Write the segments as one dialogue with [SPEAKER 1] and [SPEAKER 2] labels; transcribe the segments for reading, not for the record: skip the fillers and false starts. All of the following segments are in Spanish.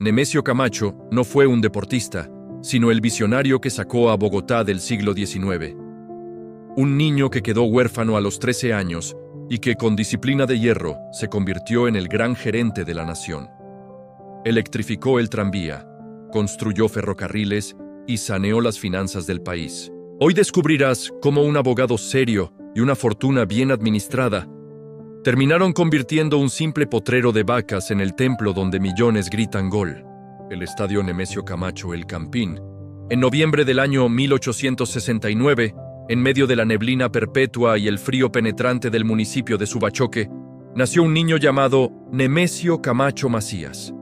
[SPEAKER 1] Nemesio Camacho no fue un deportista, sino el visionario que sacó a Bogotá del siglo XIX. Un niño que quedó huérfano a los 13 años y que con disciplina de hierro se convirtió en el gran gerente de la nación. Electrificó el tranvía, construyó ferrocarriles y saneó las finanzas del país. Hoy descubrirás cómo un abogado serio y una fortuna bien administrada terminaron convirtiendo un simple potrero de vacas en el templo donde millones gritan gol, el Estadio Nemesio Camacho El Campín. En noviembre del año 1869, en medio de la neblina perpetua y el frío penetrante del municipio de Subachoque, nació un niño llamado Nemesio Camacho Macías.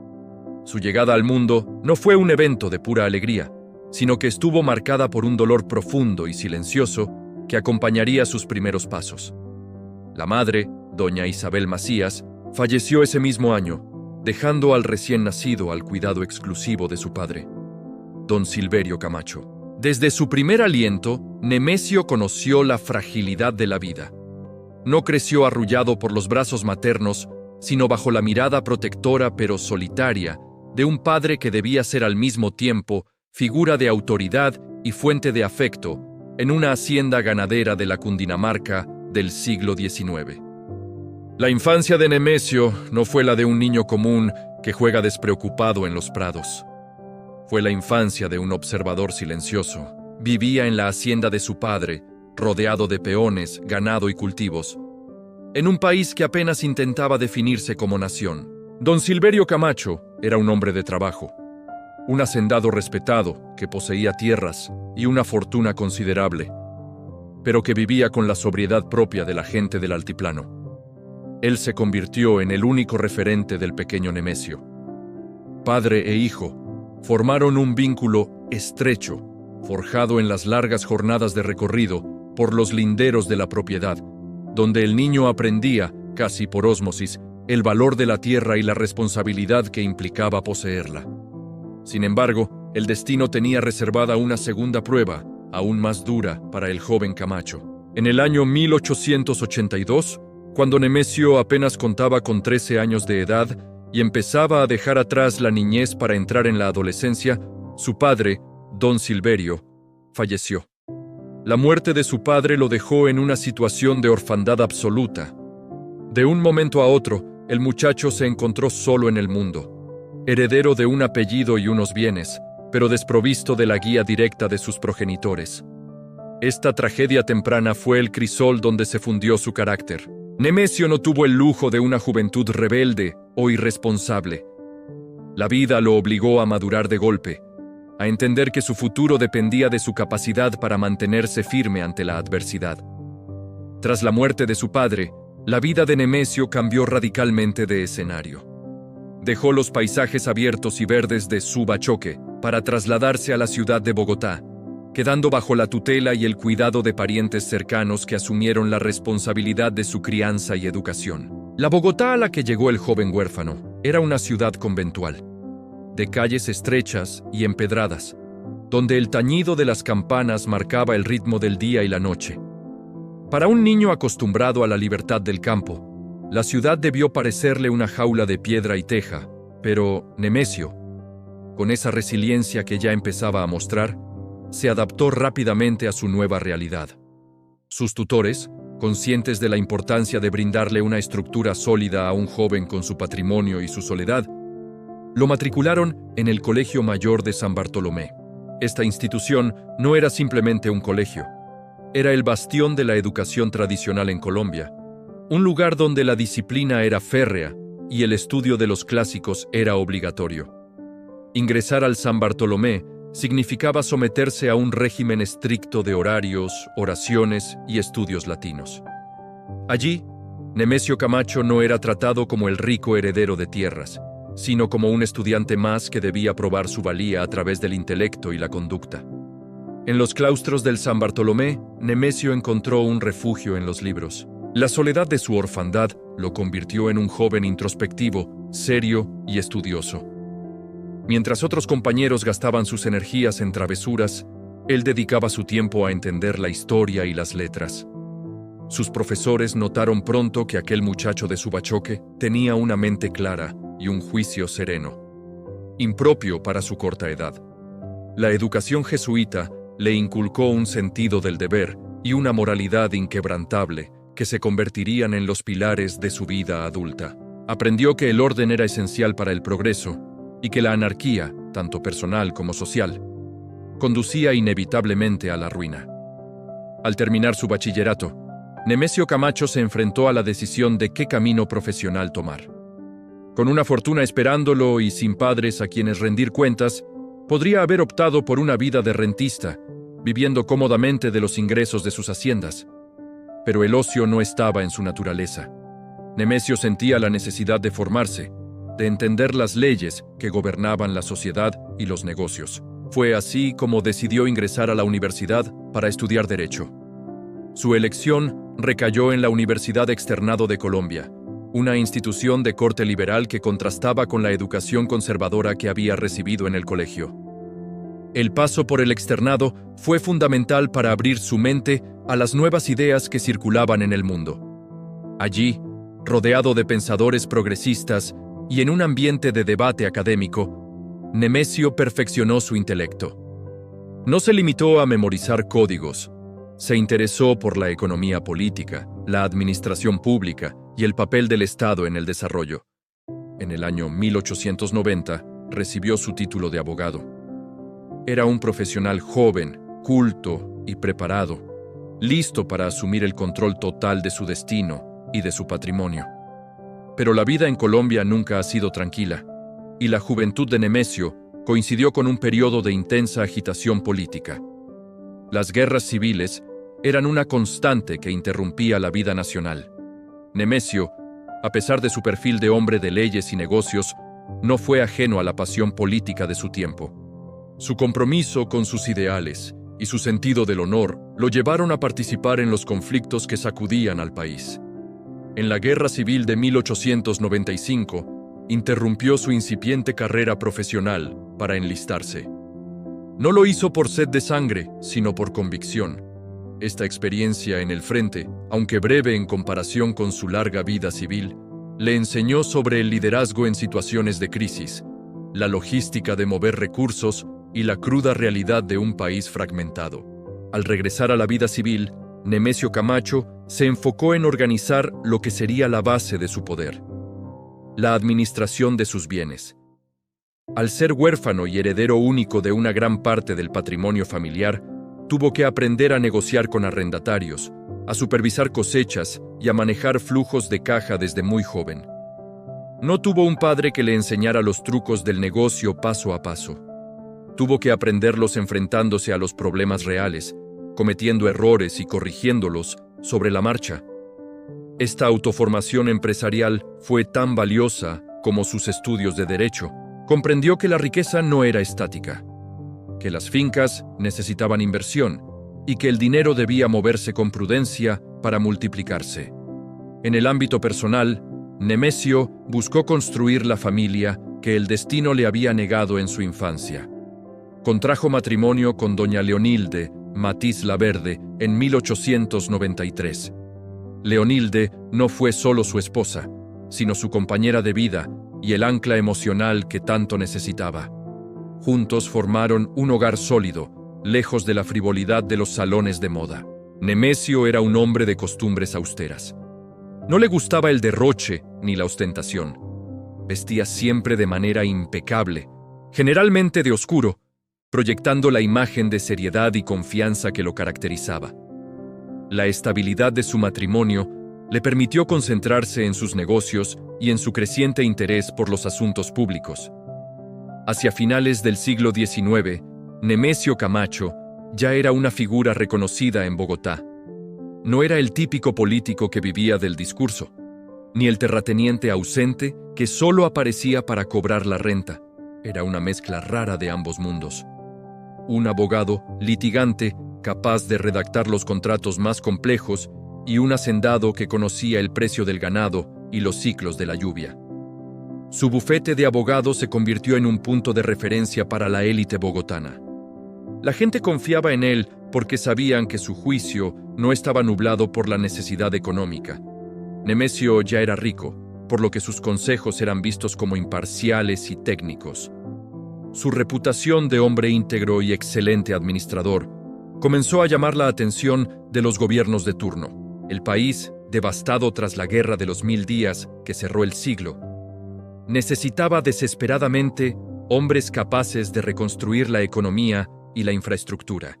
[SPEAKER 1] Su llegada al mundo no fue un evento de pura alegría, sino que estuvo marcada por un dolor profundo y silencioso que acompañaría sus primeros pasos. La madre, doña Isabel Macías, falleció ese mismo año, dejando al recién nacido al cuidado exclusivo de su padre, don Silverio Camacho. Desde su primer aliento, Nemesio conoció la fragilidad de la vida. No creció arrullado por los brazos maternos, sino bajo la mirada protectora pero solitaria de un padre que debía ser al mismo tiempo figura de autoridad y fuente de afecto en una hacienda ganadera de la Cundinamarca del siglo XIX. La infancia de Nemesio no fue la de un niño común que juega despreocupado en los prados. Fue la infancia de un observador silencioso. Vivía en la hacienda de su padre, rodeado de peones, ganado y cultivos, en un país que apenas intentaba definirse como nación. Don Silverio Camacho era un hombre de trabajo, un hacendado respetado que poseía tierras y una fortuna considerable, pero que vivía con la sobriedad propia de la gente del altiplano. Él se convirtió en el único referente del pequeño Nemesio. Padre e hijo formaron un vínculo estrecho, forjado en las largas jornadas de recorrido por los linderos de la propiedad, donde el niño aprendía, casi por ósmosis, el valor de la tierra y la responsabilidad que implicaba poseerla. Sin embargo, el destino tenía reservada una segunda prueba, aún más dura, para el joven Camacho. En el año 1882, cuando Nemesio apenas contaba con 13 años de edad y empezaba a dejar atrás la niñez para entrar en la adolescencia, su padre, don Silverio, falleció. La muerte de su padre lo dejó en una situación de orfandad absoluta. De un momento a otro, el muchacho se encontró solo en el mundo, heredero de un apellido y unos bienes, pero desprovisto de la guía directa de sus progenitores. Esta tragedia temprana fue el crisol donde se fundió su carácter. Nemesio no tuvo el lujo de una juventud rebelde o irresponsable. La vida lo obligó a madurar de golpe, a entender que su futuro dependía de su capacidad para mantenerse firme ante la adversidad. Tras la muerte de su padre, la vida de Nemesio cambió radicalmente de escenario. Dejó los paisajes abiertos y verdes de Subachoque para trasladarse a la ciudad de Bogotá, quedando bajo la tutela y el cuidado de parientes cercanos que asumieron la responsabilidad de su crianza y educación. La Bogotá a la que llegó el joven huérfano era una ciudad conventual, de calles estrechas y empedradas, donde el tañido de las campanas marcaba el ritmo del día y la noche. Para un niño acostumbrado a la libertad del campo, la ciudad debió parecerle una jaula de piedra y teja, pero Nemesio, con esa resiliencia que ya empezaba a mostrar, se adaptó rápidamente a su nueva realidad. Sus tutores, conscientes de la importancia de brindarle una estructura sólida a un joven con su patrimonio y su soledad, lo matricularon en el Colegio Mayor de San Bartolomé. Esta institución no era simplemente un colegio, era el bastión de la educación tradicional en Colombia, un lugar donde la disciplina era férrea y el estudio de los clásicos era obligatorio. Ingresar al San Bartolomé significaba someterse a un régimen estricto de horarios, oraciones y estudios latinos. Allí, Nemesio Camacho no era tratado como el rico heredero de tierras, sino como un estudiante más que debía probar su valía a través del intelecto y la conducta. En los claustros del San Bartolomé, Nemesio encontró un refugio en los libros. La soledad de su orfandad lo convirtió en un joven introspectivo, serio y estudioso. Mientras otros compañeros gastaban sus energías en travesuras, él dedicaba su tiempo a entender la historia y las letras. Sus profesores notaron pronto que aquel muchacho de Subachoque tenía una mente clara y un juicio sereno. impropio para su corta edad. La educación jesuita le inculcó un sentido del deber y una moralidad inquebrantable que se convertirían en los pilares de su vida adulta. Aprendió que el orden era esencial para el progreso y que la anarquía, tanto personal como social, conducía inevitablemente a la ruina. Al terminar su bachillerato, Nemesio Camacho se enfrentó a la decisión de qué camino profesional tomar. Con una fortuna esperándolo y sin padres a quienes rendir cuentas, podría haber optado por una vida de rentista, viviendo cómodamente de los ingresos de sus haciendas. Pero el ocio no estaba en su naturaleza. Nemesio sentía la necesidad de formarse, de entender las leyes que gobernaban la sociedad y los negocios. Fue así como decidió ingresar a la universidad para estudiar Derecho. Su elección recayó en la Universidad Externado de Colombia, una institución de corte liberal que contrastaba con la educación conservadora que había recibido en el colegio. El paso por el externado fue fundamental para abrir su mente a las nuevas ideas que circulaban en el mundo. Allí, rodeado de pensadores progresistas y en un ambiente de debate académico, Nemesio perfeccionó su intelecto. No se limitó a memorizar códigos. Se interesó por la economía política, la administración pública y el papel del Estado en el desarrollo. En el año 1890 recibió su título de abogado. Era un profesional joven, culto y preparado, listo para asumir el control total de su destino y de su patrimonio. Pero la vida en Colombia nunca ha sido tranquila, y la juventud de Nemesio coincidió con un periodo de intensa agitación política. Las guerras civiles eran una constante que interrumpía la vida nacional. Nemesio, a pesar de su perfil de hombre de leyes y negocios, no fue ajeno a la pasión política de su tiempo. Su compromiso con sus ideales y su sentido del honor lo llevaron a participar en los conflictos que sacudían al país. En la Guerra Civil de 1895, interrumpió su incipiente carrera profesional para enlistarse. No lo hizo por sed de sangre, sino por convicción. Esta experiencia en el frente, aunque breve en comparación con su larga vida civil, le enseñó sobre el liderazgo en situaciones de crisis, la logística de mover recursos y la cruda realidad de un país fragmentado. Al regresar a la vida civil, Nemesio Camacho se enfocó en organizar lo que sería la base de su poder: la administración de sus bienes. Al ser huérfano y heredero único de una gran parte del patrimonio familiar, tuvo que aprender a negociar con arrendatarios, a supervisar cosechas y a manejar flujos de caja desde muy joven. No tuvo un padre que le enseñara los trucos del negocio paso a paso. Tuvo que aprenderlos enfrentándose a los problemas reales, cometiendo errores y corrigiéndolos sobre la marcha. Esta autoformación empresarial fue tan valiosa como sus estudios de derecho. Comprendió que la riqueza no era estática, que las fincas necesitaban inversión y que el dinero debía moverse con prudencia para multiplicarse. En el ámbito personal, Nemesio buscó construir la familia que el destino le había negado en su infancia. Contrajo matrimonio con doña Leonilde Matiz Laverde en 1893. Leonilde no fue solo su esposa, sino su compañera de vida y el ancla emocional que tanto necesitaba. Juntos formaron un hogar sólido, lejos de la frivolidad de los salones de moda. Nemesio era un hombre de costumbres austeras. No le gustaba el derroche ni la ostentación. Vestía siempre de manera impecable, generalmente de oscuro, proyectando la imagen de seriedad y confianza que lo caracterizaba. La estabilidad de su matrimonio le permitió concentrarse en sus negocios y en su creciente interés por los asuntos públicos. Hacia finales del siglo XIX, Nemesio Camacho ya era una figura reconocida en Bogotá. No era el típico político que vivía del discurso, ni el terrateniente ausente que solo aparecía para cobrar la renta. Era una mezcla rara de ambos mundos. Un abogado litigante capaz de redactar los contratos más complejos y un hacendado que conocía el precio del ganado y los ciclos de la lluvia. Su bufete de abogados se convirtió en un punto de referencia para la élite bogotana. La gente confiaba en él porque sabían que su juicio no estaba nublado por la necesidad económica. Nemesio ya era rico, por lo que sus consejos eran vistos como imparciales y técnicos. su reputación de hombre íntegro y excelente administrador comenzó a llamar la atención de los gobiernos de turno. El país, devastado tras la Guerra de los 1000 días que cerró el siglo, necesitaba desesperadamente hombres capaces de reconstruir la economía y la infraestructura.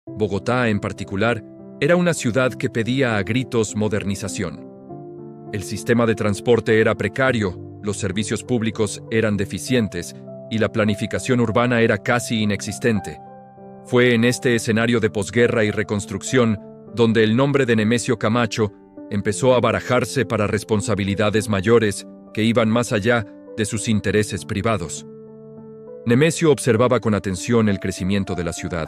[SPEAKER 1] Bogotá, en particular, era una ciudad que pedía a gritos modernización. El sistema de transporte era precario, los servicios públicos eran deficientes y la planificación urbana era casi inexistente. Fue en este escenario de posguerra y reconstrucción donde el nombre de Nemesio Camacho empezó a barajarse para responsabilidades mayores que iban más allá de sus intereses privados. Nemesio observaba con atención el crecimiento de la ciudad.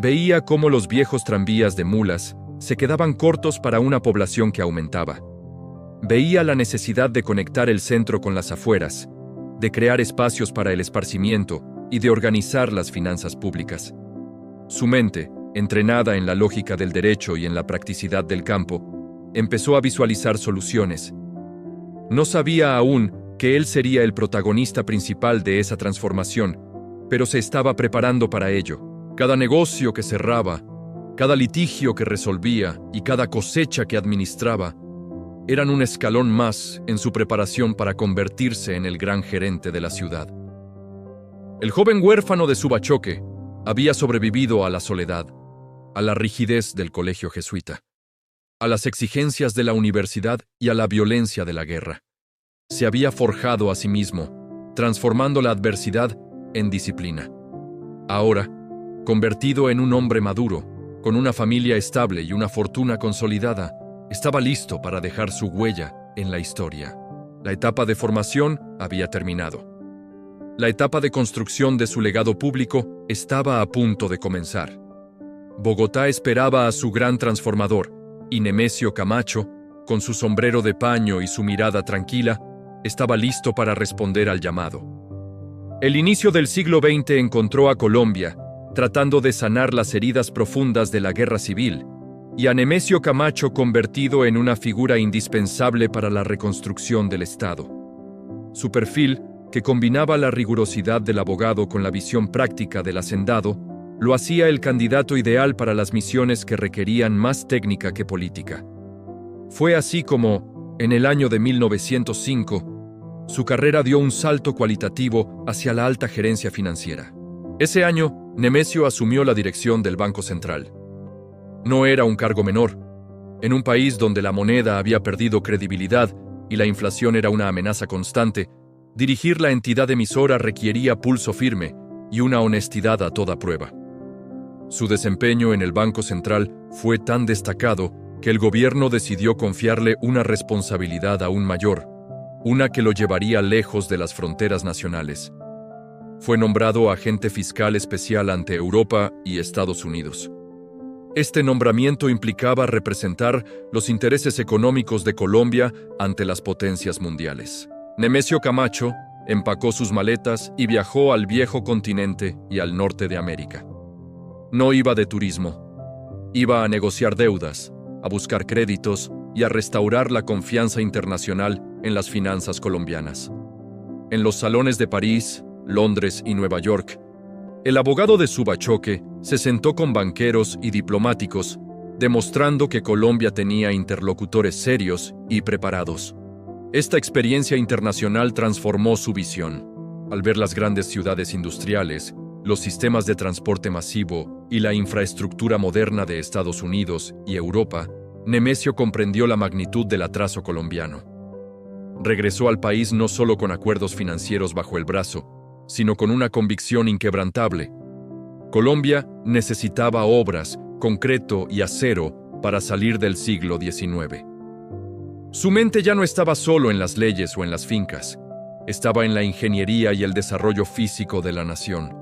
[SPEAKER 1] Veía cómo los viejos tranvías de mulas se quedaban cortos para una población que aumentaba. Veía la necesidad de conectar el centro con las afueras, de crear espacios para el esparcimiento y de organizar las finanzas públicas. Su mente, entrenada en la lógica del derecho y en la practicidad del campo, empezó a visualizar soluciones. No sabía aún que él sería el protagonista principal de esa transformación, pero se estaba preparando para ello. Cada negocio que cerraba, cada litigio que resolvía y cada cosecha que administraba eran un escalón más en su preparación para convertirse en el gran gerente de la ciudad. El joven huérfano de Subachoque había sobrevivido a la soledad, a la rigidez del colegio jesuita, a las exigencias de la universidad y a la violencia de la guerra. Se había forjado a sí mismo, transformando la adversidad en disciplina. Ahora, convertido en un hombre maduro, con una familia estable y una fortuna consolidada, estaba listo para dejar su huella en la historia. La etapa de formación había terminado. La etapa de construcción de su legado público estaba a punto de comenzar. Bogotá esperaba a su gran transformador, y Nemesio Camacho, con su sombrero de paño y su mirada tranquila, estaba listo para responder al llamado. El inicio del siglo XX encontró a Colombia tratando de sanar las heridas profundas de la guerra civil, y a Nemesio Camacho convertido en una figura indispensable para la reconstrucción del Estado. Su perfil, que combinaba la rigurosidad del abogado con la visión práctica del hacendado, lo hacía el candidato ideal para las misiones que requerían más técnica que política. Fue así como, en el año de 1905, su carrera dio un salto cualitativo hacia la alta gerencia financiera. Ese año, Nemesio asumió la dirección del Banco Central. No era un cargo menor. En un país donde la moneda había perdido credibilidad y la inflación era una amenaza constante, dirigir la entidad emisora requería pulso firme y una honestidad a toda prueba. Su desempeño en el Banco Central fue tan destacado que el gobierno decidió confiarle una responsabilidad aún mayor, una que lo llevaría lejos de las fronteras nacionales. Fue nombrado agente fiscal especial ante Europa y Estados Unidos. Este nombramiento implicaba representar los intereses económicos de Colombia ante las potencias mundiales. Nemesio Camacho empacó sus maletas y viajó al viejo continente y al norte de América. No iba de turismo. Iba a negociar deudas, a buscar créditos y a restaurar la confianza internacional en las finanzas colombianas. En los salones de París, Londres y Nueva York, el abogado de Subachoque se sentó con banqueros y diplomáticos, demostrando que Colombia tenía interlocutores serios y preparados. Esta experiencia internacional transformó su visión. Al ver las grandes ciudades industriales, los sistemas de transporte masivo y la infraestructura moderna de Estados Unidos y Europa, Nemesio comprendió la magnitud del atraso colombiano. Regresó al país no solo con acuerdos financieros bajo el brazo, sino con una convicción inquebrantable. Colombia necesitaba obras, concreto y acero para salir del siglo XIX. Su mente ya no estaba solo en las leyes o en las fincas, estaba en la ingeniería y el desarrollo físico de la nación.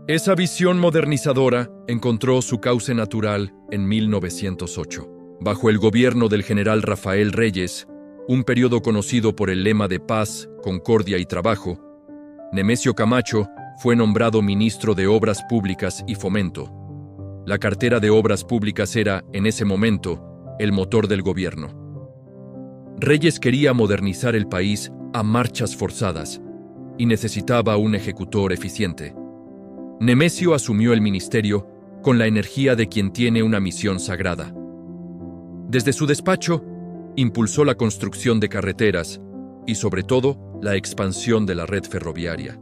[SPEAKER 1] Esa visión modernizadora encontró su cauce natural en 1908, bajo el gobierno del general Rafael Reyes, un periodo conocido por el lema de paz, concordia y trabajo. Nemesio Camacho fue nombrado ministro de Obras Públicas y Fomento. La cartera de Obras Públicas era, en ese momento, el motor del gobierno. Reyes quería modernizar el país a marchas forzadas, y necesitaba un ejecutor eficiente. Nemesio asumió el ministerio con la energía de quien tiene una misión sagrada. Desde su despacho, impulsó la construcción de carreteras y, sobre todo, la expansión de la red ferroviaria.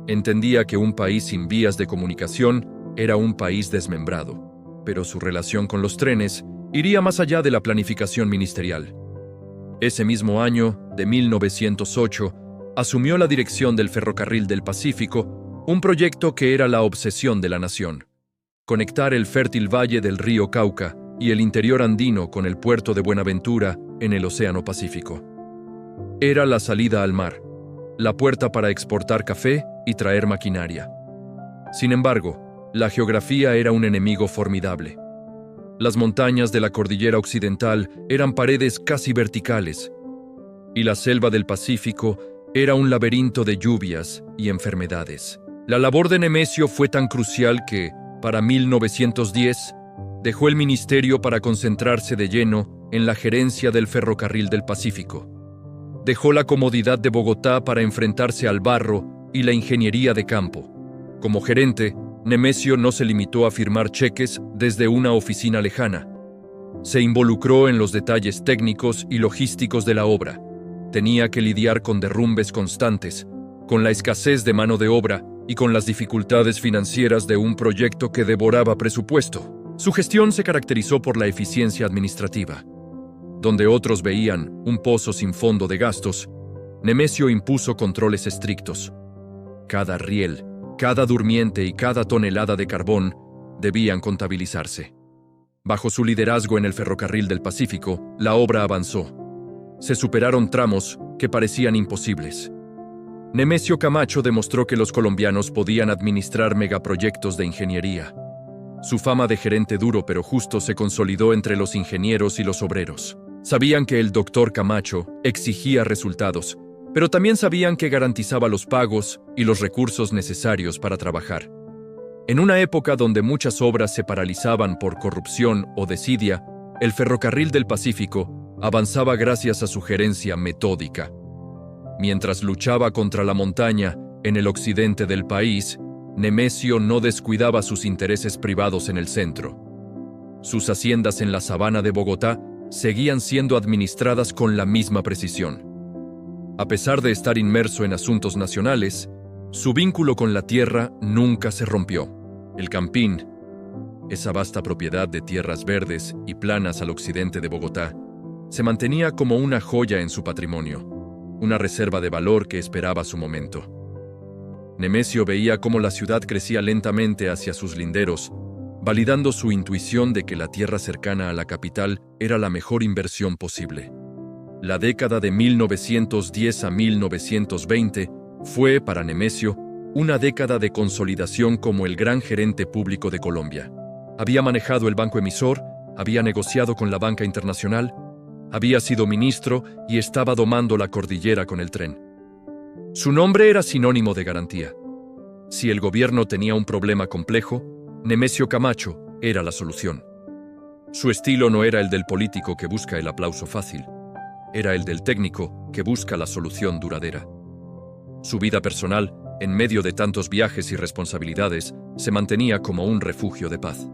[SPEAKER 1] Entendía que un país sin vías de comunicación era un país desmembrado, pero su relación con los trenes iría más allá de la planificación ministerial. Ese mismo año, de 1908, asumió la dirección del Ferrocarril del Pacífico, un proyecto que era la obsesión de la nación: conectar el fértil valle del río Cauca y el interior andino con el puerto de Buenaventura en el Océano Pacífico. Era la salida al mar, la puerta para exportar café y traer maquinaria. Sin embargo, la geografía era un enemigo formidable. Las montañas de la cordillera occidental eran paredes casi verticales, y la selva del Pacífico era un laberinto de lluvias y enfermedades. La labor de Nemesio fue tan crucial que, para 1910, dejó el ministerio para concentrarse de lleno en la gerencia del Ferrocarril del Pacífico. Dejó la comodidad de Bogotá para enfrentarse al barro y la ingeniería de campo. Como gerente, Nemesio no se limitó a firmar cheques desde una oficina lejana. Se involucró en los detalles técnicos y logísticos de la obra. Tenía que lidiar con derrumbes constantes, con la escasez de mano de obra y con las dificultades financieras de un proyecto que devoraba presupuesto. Su gestión se caracterizó por la eficiencia administrativa. Donde otros veían un pozo sin fondo de gastos, Nemesio impuso controles estrictos. Cada riel, cada durmiente y cada tonelada de carbón debían contabilizarse. Bajo su liderazgo en el Ferrocarril del Pacífico, la obra avanzó. Se superaron tramos que parecían imposibles. Nemesio Camacho demostró que los colombianos podían administrar megaproyectos de ingeniería. Su fama de gerente duro pero justo se consolidó entre los ingenieros y los obreros. Sabían que el doctor Camacho exigía resultados, pero también sabían que garantizaba los pagos y los recursos necesarios para trabajar. En una época donde muchas obras se paralizaban por corrupción o desidia, el Ferrocarril del Pacífico avanzaba gracias a su gerencia metódica. Mientras luchaba contra la montaña en el occidente del país, Nemesio no descuidaba sus intereses privados en el centro. Sus haciendas en la sabana de Bogotá seguían siendo administradas con la misma precisión. A pesar de estar inmerso en asuntos nacionales, su vínculo con la tierra nunca se rompió. El Campín, esa vasta propiedad de tierras verdes y planas al occidente de Bogotá, se mantenía como una joya en su patrimonio, una reserva de valor que esperaba su momento. Nemesio veía cómo la ciudad crecía lentamente hacia sus linderos, validando su intuición de que la tierra cercana a la capital era la mejor inversión posible. La década de 1910 a 1920 fue, para Nemesio, una década de consolidación como el gran gerente público de Colombia. Había manejado el banco emisor, había negociado con la banca internacional, había sido ministro y estaba domando la cordillera con el tren. Su nombre era sinónimo de garantía. Si el gobierno tenía un problema complejo, Nemesio Camacho era la solución. Su estilo no era el del político que busca el aplauso fácil, era el del técnico que busca la solución duradera. Su vida personal, en medio de tantos viajes y responsabilidades, se mantenía como un refugio de paz.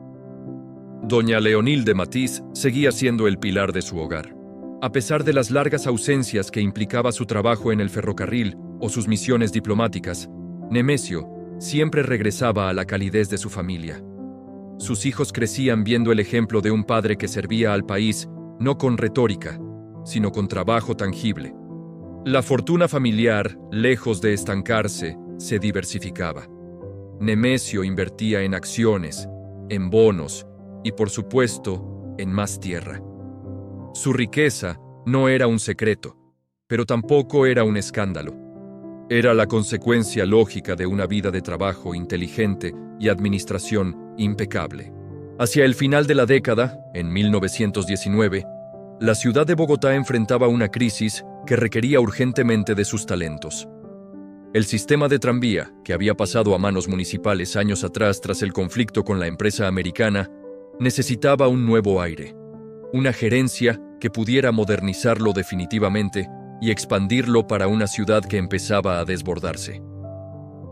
[SPEAKER 1] Doña Leonilde Matiz seguía siendo el pilar de su hogar. A pesar de las largas ausencias que implicaba su trabajo en el ferrocarril o sus misiones diplomáticas, Nemesio siempre regresaba a la calidez de su familia. Sus hijos crecían viendo el ejemplo de un padre que servía al país no con retórica, sino con trabajo tangible. La fortuna familiar, lejos de estancarse, se diversificaba. Nemesio invertía en acciones, en bonos y, por supuesto, en más tierra. Su riqueza no era un secreto, pero tampoco era un escándalo. Era la consecuencia lógica de una vida de trabajo inteligente y administración impecable. Hacia el final de la década, en 1919, la ciudad de Bogotá enfrentaba una crisis que requería urgentemente de sus talentos. El sistema de tranvía, que había pasado a manos municipales años atrás tras el conflicto con la empresa americana, necesitaba un nuevo aire, una gerencia que pudiera modernizarlo definitivamente y expandirlo para una ciudad que empezaba a desbordarse.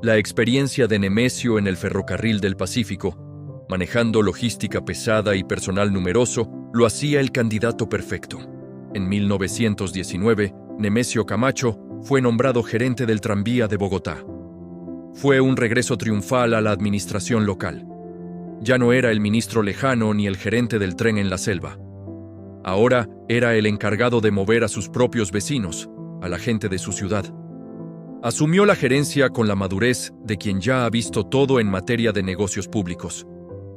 [SPEAKER 1] La experiencia de Nemesio en el ferrocarril del Pacífico, manejando logística pesada y personal numeroso, lo hacía el candidato perfecto. En 1919, Nemesio Camacho fue nombrado gerente del tranvía de Bogotá. Fue un regreso triunfal a la administración local. Ya no era el ministro lejano ni el gerente del tren en la selva. Ahora era el encargado de mover a sus propios vecinos, a la gente de su ciudad. Asumió la gerencia con la madurez de quien ya ha visto todo en materia de negocios públicos.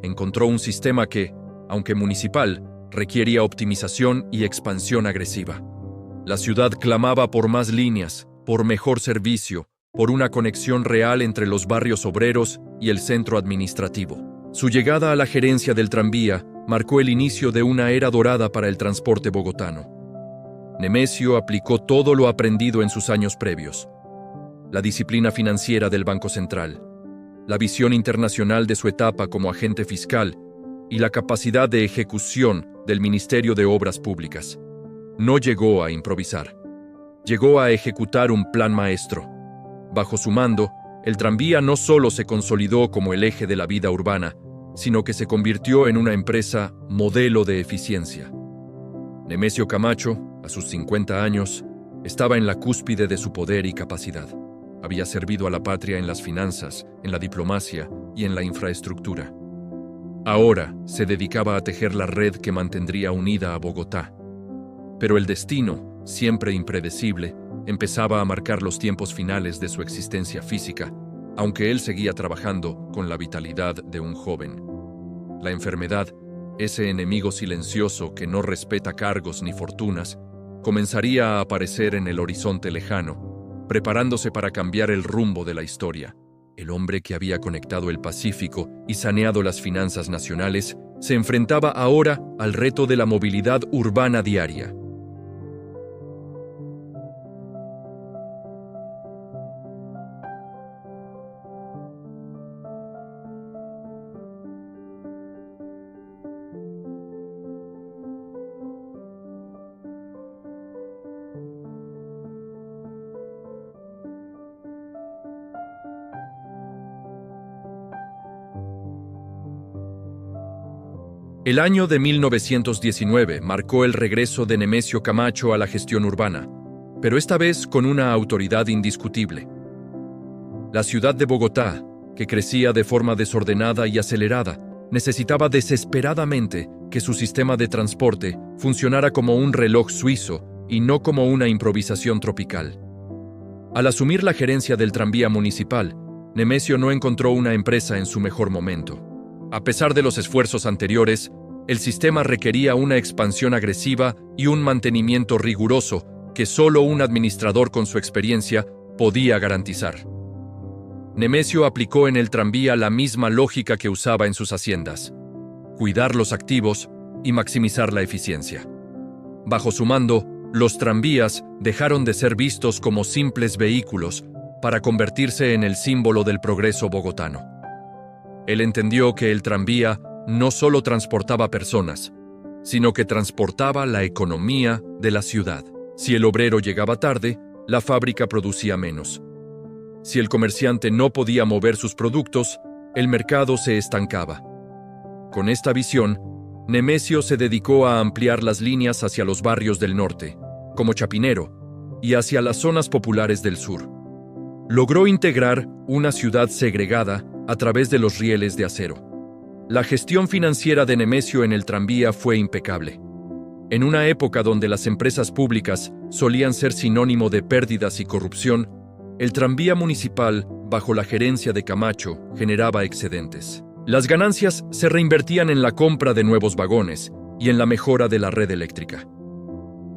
[SPEAKER 1] Encontró un sistema que, aunque municipal, requería optimización y expansión agresiva. La ciudad clamaba por más líneas, por mejor servicio, por una conexión real entre los barrios obreros y el centro administrativo. Su llegada a la gerencia del tranvía marcó el inicio de una era dorada para el transporte bogotano. Nemesio aplicó todo lo aprendido en sus años previos: la disciplina financiera del Banco Central, la visión internacional de su etapa como agente fiscal y la capacidad de ejecución del Ministerio de Obras Públicas. No llegó a improvisar. Llegó a ejecutar un plan maestro. Bajo su mando, el tranvía no solo se consolidó como el eje de la vida urbana, sino que se convirtió en una empresa modelo de eficiencia. Nemesio Camacho, a sus 50 años, estaba en la cúspide de su poder y capacidad. Había servido a la patria en las finanzas, en la diplomacia y en la infraestructura. Ahora se dedicaba a tejer la red que mantendría unida a Bogotá. Pero el destino, siempre impredecible, empezaba a marcar los tiempos finales de su existencia física, aunque él seguía trabajando con la vitalidad de un joven. La enfermedad, ese enemigo silencioso que no respeta cargos ni fortunas, comenzaría a aparecer en el horizonte lejano, preparándose para cambiar el rumbo de la historia. El hombre que había conectado el Pacífico y saneado las finanzas nacionales se enfrentaba ahora al reto de la movilidad urbana diaria. El año de 1919 marcó el regreso de Nemesio Camacho a la gestión urbana, pero esta vez con una autoridad indiscutible. La ciudad de Bogotá, que crecía de forma desordenada y acelerada, necesitaba desesperadamente que su sistema de transporte funcionara como un reloj suizo y no como una improvisación tropical. Al asumir la gerencia del tranvía municipal, Nemesio no encontró una empresa en su mejor momento. A pesar de los esfuerzos anteriores, el sistema requería una expansión agresiva y un mantenimiento riguroso que solo un administrador con su experiencia podía garantizar. Nemesio aplicó en el tranvía la misma lógica que usaba en sus haciendas: cuidar los activos y maximizar la eficiencia. Bajo su mando, los tranvías dejaron de ser vistos como simples vehículos para convertirse en el símbolo del progreso bogotano. Él entendió que el tranvía no solo transportaba personas, sino que transportaba la economía de la ciudad. Si el obrero llegaba tarde, la fábrica producía menos. Si el comerciante no podía mover sus productos, el mercado se estancaba. Con esta visión, Nemesio se dedicó a ampliar las líneas hacia los barrios del norte, como Chapinero, y hacia las zonas populares del sur. Logró integrar una ciudad segregada a través de los rieles de acero. La gestión financiera de Nemesio en el tranvía fue impecable. En una época donde las empresas públicas solían ser sinónimo de pérdidas y corrupción, el tranvía municipal, bajo la gerencia de Camacho, generaba excedentes. Las ganancias se reinvertían en la compra de nuevos vagones y en la mejora de la red eléctrica.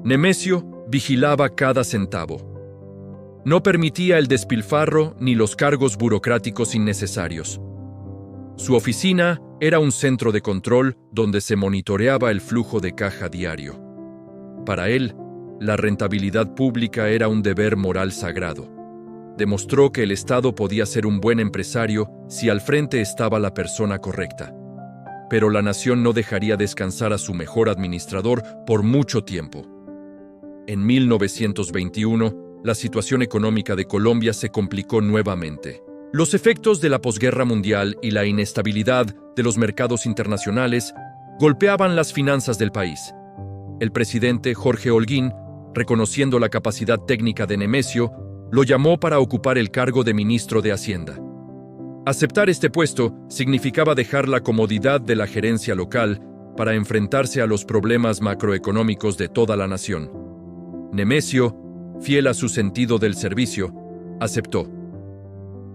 [SPEAKER 1] Nemesio vigilaba cada centavo. No permitía el despilfarro ni los cargos burocráticos innecesarios. Su oficina era un centro de control donde se monitoreaba el flujo de caja diario. Para él, la rentabilidad pública era un deber moral sagrado. Demostró que el Estado podía ser un buen empresario si al frente estaba la persona correcta. Pero la nación no dejaría descansar a su mejor administrador por mucho tiempo. en 1921, la situación económica de Colombia se complicó nuevamente. Los efectos de la posguerra mundial y la inestabilidad de los mercados internacionales golpeaban las finanzas del país. El presidente Jorge Holguín, reconociendo la capacidad técnica de Nemesio, lo llamó para ocupar el cargo de ministro de Hacienda. Aceptar este puesto significaba dejar la comodidad de la gerencia local para enfrentarse a los problemas macroeconómicos de toda la nación. Nemesio, fiel a su sentido del servicio, aceptó.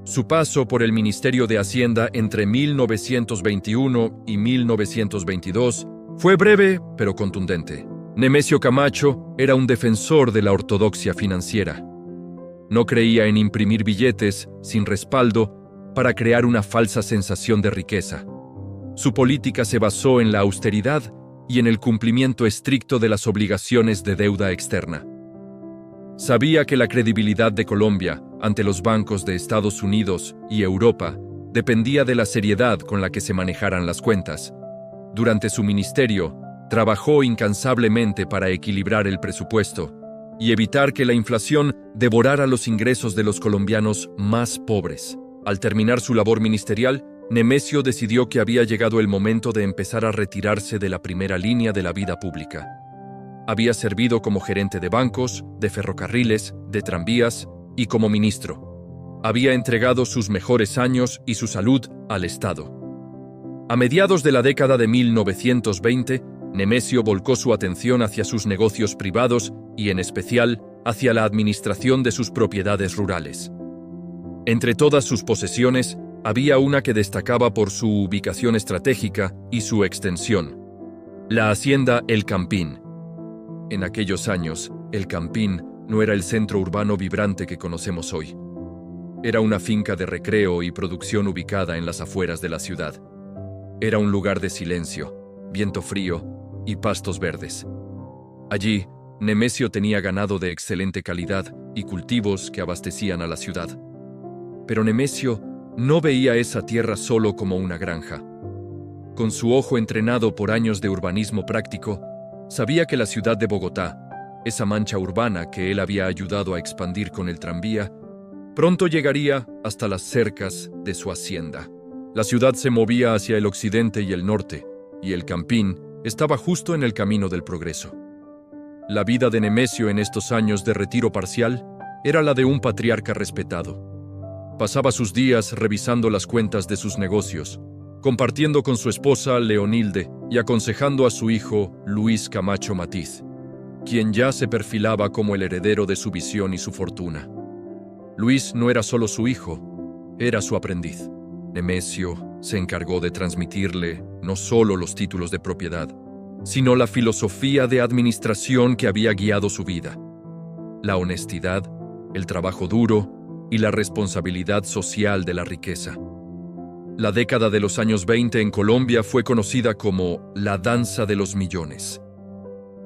[SPEAKER 1] Su paso por el Ministerio de Hacienda entre 1921 y 1922 fue breve pero contundente. Nemesio Camacho era un defensor de la ortodoxia financiera. No creía en imprimir billetes sin respaldo para crear una falsa sensación de riqueza. Su política se basó en la austeridad y en el cumplimiento estricto de las obligaciones de deuda externa. Sabía que la credibilidad de Colombia ante los bancos de Estados Unidos y Europa dependía de la seriedad con la que se manejaran las cuentas. Durante su ministerio, trabajó incansablemente para equilibrar el presupuesto y evitar que la inflación devorara los ingresos de los colombianos más pobres. Al terminar su labor ministerial, Nemesio decidió que había llegado el momento de empezar a retirarse de la primera línea de la vida pública. Había servido como gerente de bancos, de ferrocarriles, de tranvías y como ministro. Había entregado sus mejores años y su salud al Estado. A mediados de la década de 1920, Nemesio volcó su atención hacia sus negocios privados y, en especial, hacia la administración de sus propiedades rurales. Entre todas sus posesiones, había una que destacaba por su ubicación estratégica y su extensión: la hacienda El Campín. En aquellos años, El Campín no era el centro urbano vibrante que conocemos hoy. Era una finca de recreo y producción ubicada en las afueras de la ciudad. Era un lugar de silencio, viento frío y pastos verdes. Allí, Nemesio tenía ganado de excelente calidad y cultivos que abastecían a la ciudad. Pero Nemesio no veía esa tierra solo como una granja. Con su ojo entrenado por años de urbanismo práctico, sabía que la ciudad de Bogotá, esa mancha urbana que él había ayudado a expandir con el tranvía, pronto llegaría hasta las cercas de su hacienda. La ciudad se movía hacia el occidente y el norte, y El Campín estaba justo en el camino del progreso. La vida de Nemesio en estos años de retiro parcial era la de un patriarca respetado. Pasaba sus días revisando las cuentas de sus negocios, compartiendo con su esposa Leonilde y aconsejando a su hijo Luis Camacho Matiz, quien ya se perfilaba como el heredero de su visión y su fortuna. Luis no era solo su hijo, era su aprendiz. Nemesio se encargó de transmitirle no solo los títulos de propiedad, sino la filosofía de administración que había guiado su vida: la honestidad, el trabajo duro y la responsabilidad social de la riqueza. La década de los años 20 en Colombia fue conocida como la danza de los millones.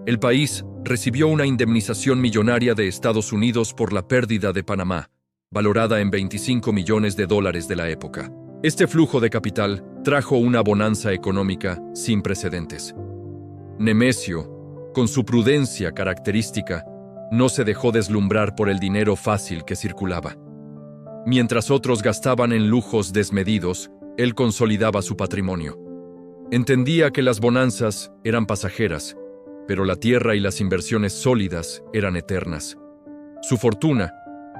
[SPEAKER 1] El país recibió una indemnización millonaria de Estados Unidos por la pérdida de Panamá, valorada en $25 millones de la época. Este flujo de capital trajo una bonanza económica sin precedentes. Nemesio, con su prudencia característica, no se dejó deslumbrar por el dinero fácil que circulaba. Mientras otros gastaban en lujos desmedidos, él consolidaba su patrimonio. Entendía que las bonanzas eran pasajeras, pero la tierra y las inversiones sólidas eran eternas. Su fortuna,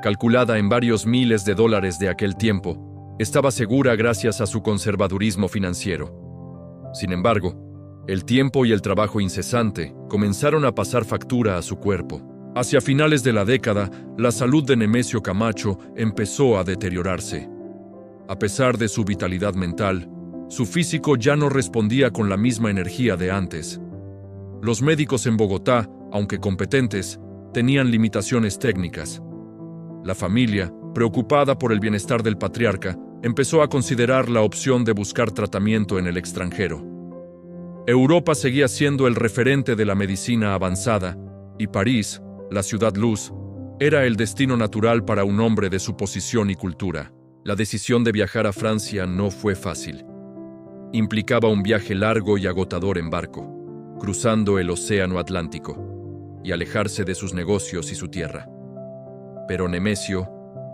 [SPEAKER 1] calculada en varios miles de dólares de aquel tiempo, estaba segura gracias a su conservadurismo financiero. Sin embargo, el tiempo y el trabajo incesante comenzaron a pasar factura a su cuerpo. Hacia finales de la década, la salud de Nemesio Camacho empezó a deteriorarse. A pesar de su vitalidad mental, su físico ya no respondía con la misma energía de antes. Los médicos en Bogotá, aunque competentes, tenían limitaciones técnicas. La familia, preocupada por el bienestar del patriarca, empezó a considerar la opción de buscar tratamiento en el extranjero. Europa seguía siendo el referente de la medicina avanzada, y París, la ciudad luz, era el destino natural para un hombre de su posición y cultura. La decisión de viajar a Francia no fue fácil. Implicaba un viaje largo y agotador en barco, cruzando el Océano Atlántico. y alejarse de sus negocios y su tierra. Pero Nemesio,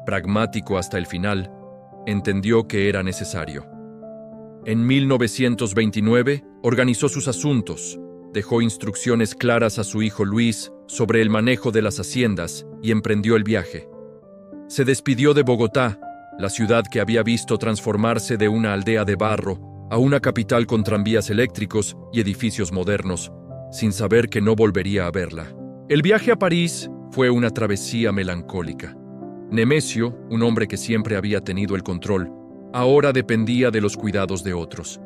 [SPEAKER 1] pragmático hasta el final, entendió que era necesario. En 1929 organizó sus asuntos, dejó instrucciones claras a su hijo Luis sobre el manejo de las haciendas y emprendió el viaje. Se despidió de Bogotá, la ciudad que había visto transformarse de una aldea de barro a una capital con tranvías eléctricos y edificios modernos, sin saber que no volvería a verla. El viaje a París fue una travesía melancólica. Nemesio, un hombre que siempre había tenido el control, ahora dependía de los cuidados de otros.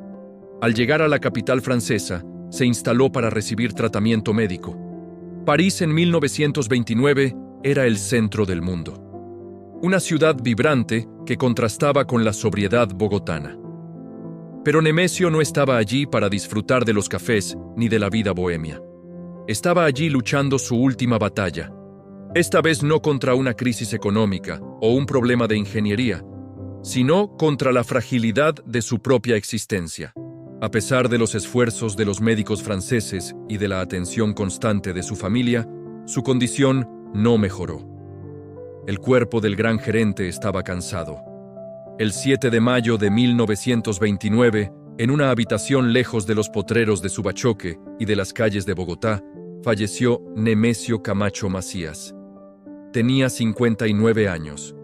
[SPEAKER 1] Al llegar a la capital francesa, se instaló para recibir tratamiento médico. París en 1929 era el centro del mundo. Una ciudad vibrante que contrastaba con la sobriedad bogotana. Pero Nemesio no estaba allí para disfrutar de los cafés ni de la vida bohemia. Estaba allí luchando su última batalla. Esta vez no contra una crisis económica o un problema de ingeniería, sino contra la fragilidad de su propia existencia. A pesar de los esfuerzos de los médicos franceses y de la atención constante de su familia, su condición no mejoró. El cuerpo del gran gerente estaba cansado. El 7 de mayo de 1929, en una habitación lejos de los potreros de Subachoque y de las calles de Bogotá, falleció Nemesio Camacho Macías. Tenía 59 años.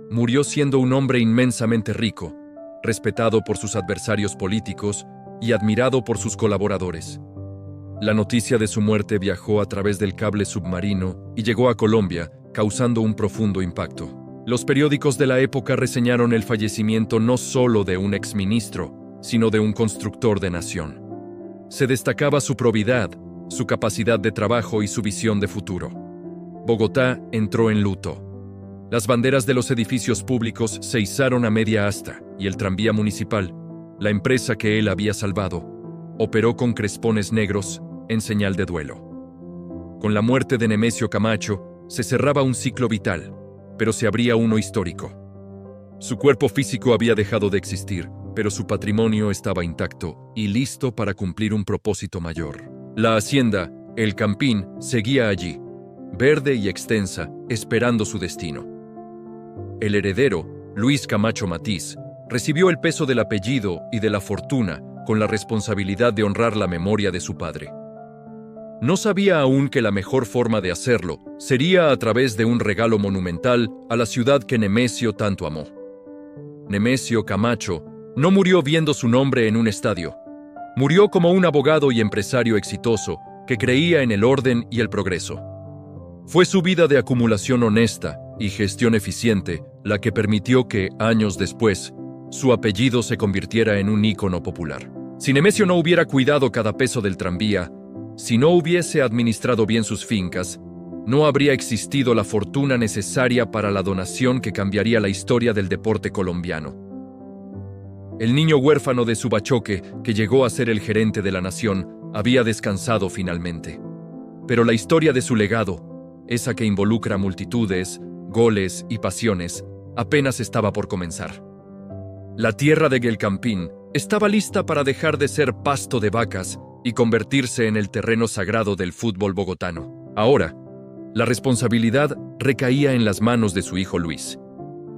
[SPEAKER 1] Murió siendo un hombre inmensamente rico, respetado por sus adversarios políticos y admirado por sus colaboradores. La noticia de su muerte viajó a través del cable submarino y llegó a Colombia, causando un profundo impacto. Los periódicos de la época reseñaron el fallecimiento no solo de un exministro, sino de un constructor de nación. Se destacaba su probidad, su capacidad de trabajo y su visión de futuro. Bogotá entró en luto. Las banderas de los edificios públicos se izaron a media asta y el tranvía municipal, la empresa que él había salvado, operó con crespones negros en señal de duelo. Con la muerte de Nemesio Camacho, se cerraba un ciclo vital, pero se abría uno histórico. Su cuerpo físico había dejado de existir, pero su patrimonio estaba intacto y listo para cumplir un propósito mayor. La hacienda, El Campín, seguía allí, verde y extensa, esperando su destino. El heredero, Luis Camacho Matiz, recibió el peso del apellido y de la fortuna con la responsabilidad de honrar la memoria de su padre. No sabía aún que la mejor forma de hacerlo sería a través de un regalo monumental a la ciudad que Nemesio tanto amó. Nemesio Camacho no murió viendo su nombre en un estadio. Murió como un abogado y empresario exitoso que creía en el orden y el progreso. Fue su vida de acumulación honesta y gestión eficiente la que permitió que, años después, su apellido se convirtiera en un ícono popular. Si Nemesio no hubiera cuidado cada peso del tranvía, si no hubiese administrado bien sus fincas, no habría existido la fortuna necesaria para la donación que cambiaría la historia del deporte colombiano. El niño huérfano de Subachoque, que llegó a ser el gerente de la nación, había descansado finalmente. Pero la historia de su legado, esa que involucra multitudes, goles y pasiones, apenas estaba por comenzar. La tierra de El Campín estaba lista para dejar de ser pasto de vacas y convertirse en el terreno sagrado del fútbol bogotano. Ahora, la responsabilidad recaía en las manos de su hijo Luis,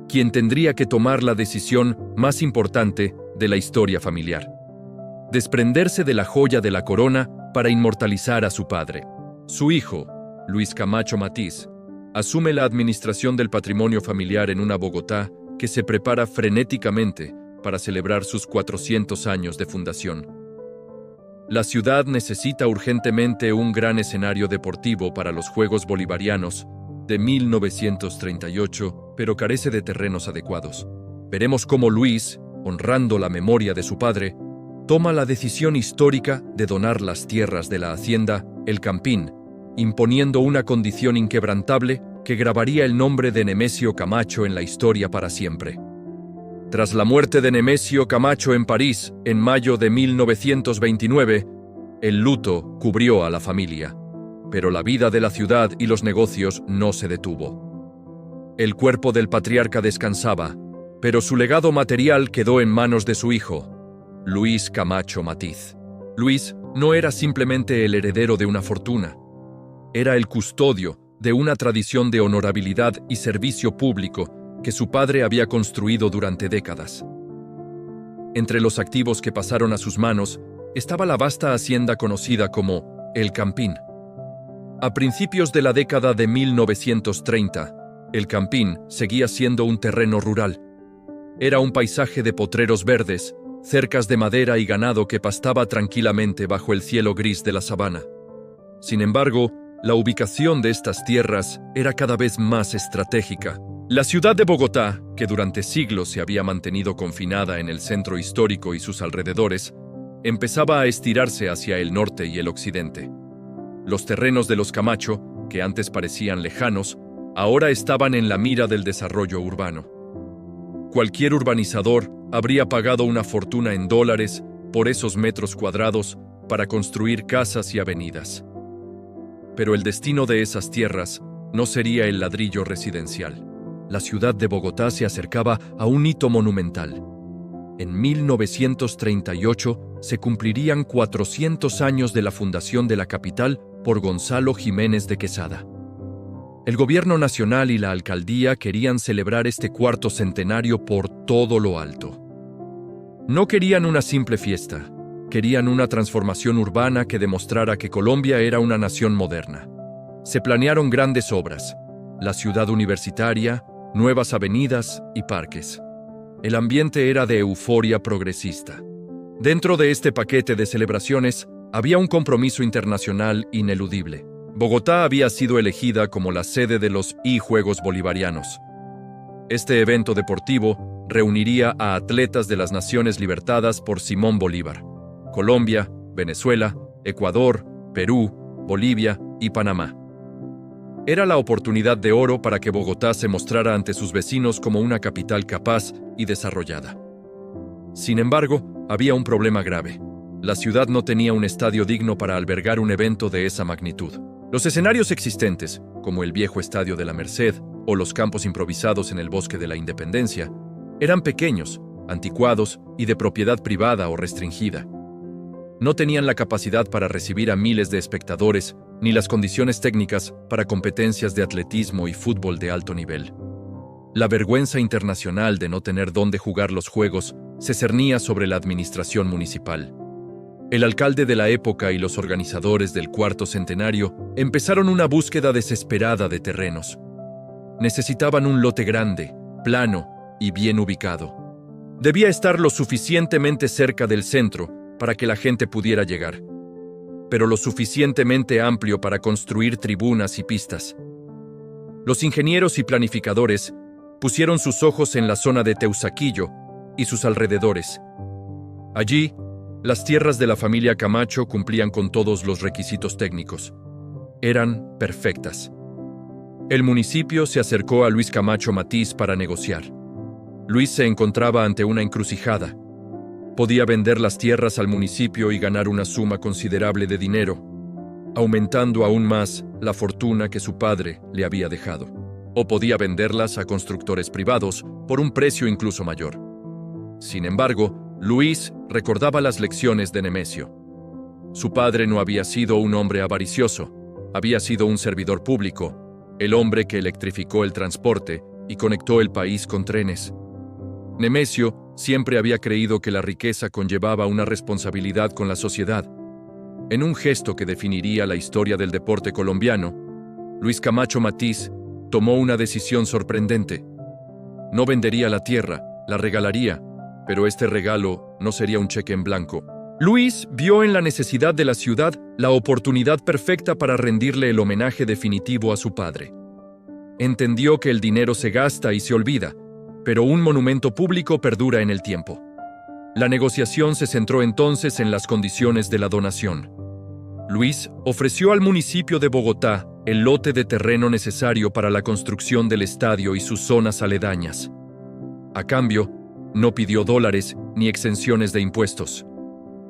[SPEAKER 1] quien tendría que tomar la decisión más importante de la historia familiar: desprenderse de la joya de la corona para inmortalizar a su padre. Su hijo, Luis Camacho Matiz, asume la administración del patrimonio familiar en una Bogotá que se prepara frenéticamente para celebrar sus 400 años de fundación. La ciudad necesita urgentemente un gran escenario deportivo para los Juegos Bolivarianos de 1938, pero carece de terrenos adecuados. Veremos cómo Luis, honrando la memoria de su padre, toma la decisión histórica de donar las tierras de la hacienda El Campín, imponiendo una condición inquebrantable que grabaría el nombre de Nemesio Camacho en la historia para siempre. Tras la muerte de Nemesio Camacho en París, en mayo de 1929, el luto cubrió a la familia, pero la vida de la ciudad y los negocios no se detuvo. El cuerpo del patriarca descansaba, pero su legado material quedó en manos de su hijo, Luis Camacho Matiz. Luis no era simplemente el heredero de una fortuna. era el custodio de una tradición de honorabilidad y servicio público que su padre había construido durante décadas. Entre los activos que pasaron a sus manos estaba la vasta hacienda conocida como El Campín. A principios de la década de 1930, El Campín seguía siendo un terreno rural. Era un paisaje de potreros verdes, cercas de madera y ganado que pastaba tranquilamente bajo el cielo gris de la sabana. Sin embargo, la ubicación de estas tierras era cada vez más estratégica. La ciudad de Bogotá, que durante siglos se había mantenido confinada en el centro histórico y sus alrededores, empezaba a estirarse hacia el norte y el occidente. Los terrenos de los Camacho, que antes parecían lejanos, ahora estaban en la mira del desarrollo urbano. Cualquier urbanizador habría pagado una fortuna en dólares por esos metros cuadrados para construir casas y avenidas. Pero el destino de esas tierras no sería el ladrillo residencial. La ciudad de Bogotá se acercaba a un hito monumental. En 1938 se cumplirían 400 años de la fundación de la capital por Gonzalo Jiménez de Quesada. El gobierno nacional y la alcaldía querían celebrar este cuarto centenario por todo lo alto. No querían una simple fiesta, querían una transformación urbana que demostrara que Colombia era una nación moderna. Se planearon grandes obras, la ciudad universitaria, nuevas avenidas y parques. El ambiente era de euforia progresista. Dentro de este paquete de celebraciones había un compromiso internacional ineludible. Bogotá había sido elegida como la sede de los Juegos Bolivarianos. Este evento deportivo reuniría a atletas de las naciones libertadas por Simón Bolívar: Colombia, Venezuela, Ecuador, Perú, Bolivia y Panamá. Era la oportunidad de oro para que Bogotá se mostrara ante sus vecinos como una capital capaz y desarrollada. Sin embargo, había un problema grave. La ciudad no tenía un estadio digno para albergar un evento de esa magnitud. Los escenarios existentes, como el viejo Estadio de la Merced o los campos improvisados en el Bosque de la Independencia, eran pequeños, anticuados y de propiedad privada o restringida. No tenían la capacidad para recibir a miles de espectadores ni las condiciones técnicas para competencias de atletismo y fútbol de alto nivel. La vergüenza internacional de no tener dónde jugar los Juegos se cernía sobre la administración municipal. El alcalde de la época y los organizadores del cuarto centenario empezaron una búsqueda desesperada de terrenos. Necesitaban un lote grande, plano y bien ubicado. Debía estar lo suficientemente cerca del centro para que la gente pudiera llegar, pero lo suficientemente amplio para construir tribunas y pistas. Los ingenieros y planificadores pusieron sus ojos en la zona de Teusaquillo y sus alrededores. Allí, las tierras de la familia Camacho cumplían con todos los requisitos técnicos. Eran perfectas. El municipio se acercó a Luis Camacho Matiz para negociar. Luis se encontraba ante una encrucijada. Podía vender las tierras al municipio y ganar una suma considerable de dinero, aumentando aún más la fortuna que su padre le había dejado. O podía venderlas a constructores privados por un precio incluso mayor. Sin embargo, Luis recordaba las lecciones de Nemesio. Su padre no había sido un hombre avaricioso, había sido un servidor público, el hombre que electrificó el transporte y conectó el país con trenes. Nemesio siempre había creído que la riqueza conllevaba una responsabilidad con la sociedad. En un gesto que definiría la historia del deporte colombiano, Luis Camacho Matiz tomó una decisión sorprendente. No vendería la tierra, la regalaría, pero este regalo no sería un cheque en blanco. Luis vio en la necesidad de la ciudad la oportunidad perfecta para rendirle el homenaje definitivo a su padre. Entendió que el dinero se gasta y se olvida, pero un monumento público perdura en el tiempo. La negociación se centró entonces en las condiciones de la donación. Luis ofreció al municipio de Bogotá el lote de terreno necesario para la construcción del estadio y sus zonas aledañas. A cambio, no pidió dólares ni exenciones de impuestos.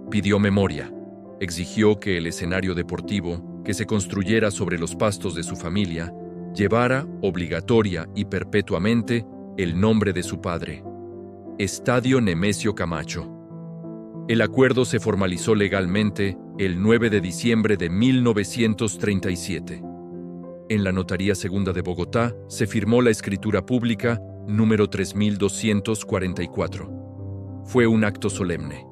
[SPEAKER 1] Pidió memoria. Exigió que el escenario deportivo, que se construyera sobre los pastos de su familia, llevara obligatoria y perpetuamente el nombre de su padre: Estadio Nemesio Camacho. El acuerdo se formalizó legalmente el 9 de diciembre de 1937. En la Notaría Segunda de Bogotá se firmó la escritura pública número 3244. Fue un acto solemne.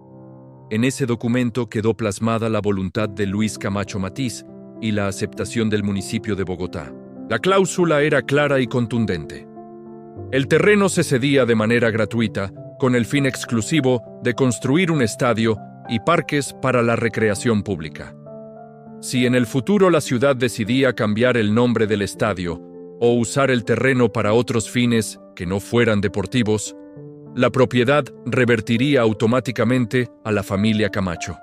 [SPEAKER 1] En ese documento quedó plasmada la voluntad de Luis Camacho Matiz y la aceptación del municipio de Bogotá. La cláusula era clara y contundente. El terreno se cedía de manera gratuita con el fin exclusivo de construir un estadio y parques para la recreación pública. Si en el futuro la ciudad decidía cambiar el nombre del estadio o usar el terreno para otros fines que no fueran deportivos, la propiedad revertiría automáticamente a la familia Camacho.